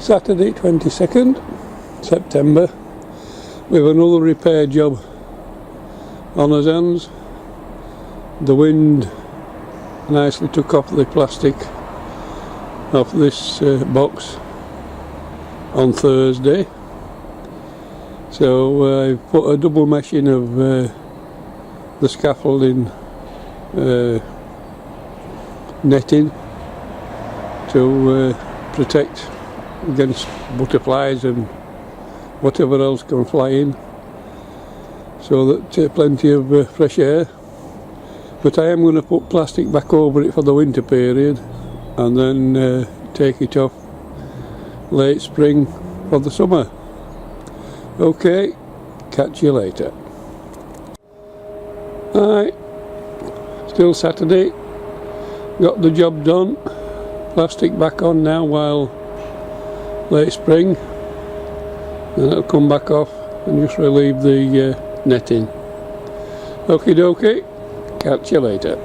Saturday 22nd September with another repair job on his hands. The wind nicely took off the plastic off this box on Thursday, so I put a double meshing of the scaffolding netting to protect against butterflies and whatever else can fly in, so that plenty of fresh air. But I am going to put plastic back over it for the winter period and then take it off late spring for the summer. Okay, catch you later. Alright, still Saturday, got the job done. Plastic back on now while late spring, and it'll come back off and just relieve the netting. Okie dokie, catch you later.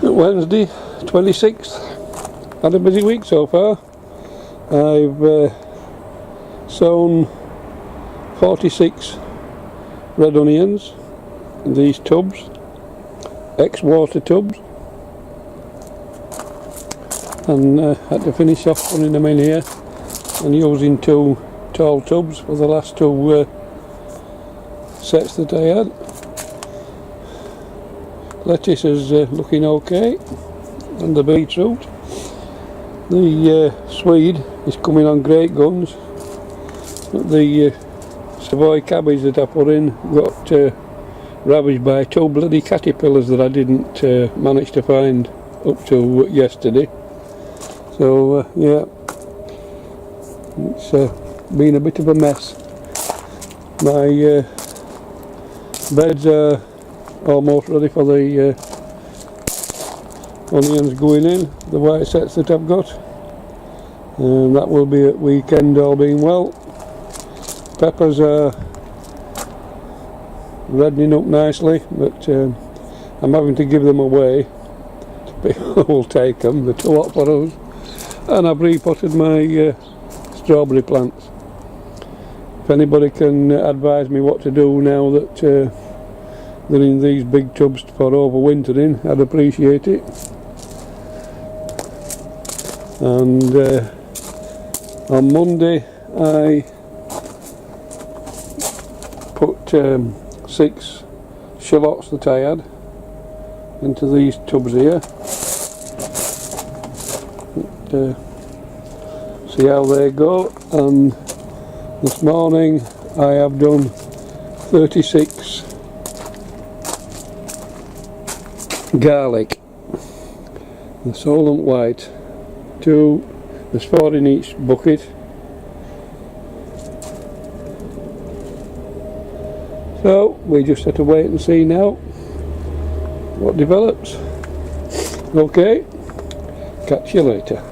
Wednesday 26th, had a busy week so far. I've sown 46 red onions in these tubs, ex-water tubs, and had to finish off putting them in here and using 2 tall tubs for the last 2 sets that I had. Lettuce is looking okay, and the beetroot. The swede is coming on great guns, but the Savoy cabbage that I put in got ravaged by 2 bloody caterpillars that I didn't manage to find up to yesterday. So yeah, it's been a bit of a mess. My beds are almost ready for the onions going in, the white sets that I've got, and that will be at weekend all being well. Peppers are reddening up nicely, but I'm having to give them away. People will take them, they're too hot for us. And I've repotted my strawberry plants. If anybody can advise me what to do now that they're in these big tubs for overwintering, I'd appreciate it. And on Monday I put 6 shallots that I had into these tubs here. See how they go, and this morning I have done 36 garlic, the sown white, 2, there's 4 in each bucket. So we just have to wait and see now what develops. Okay, catch you later.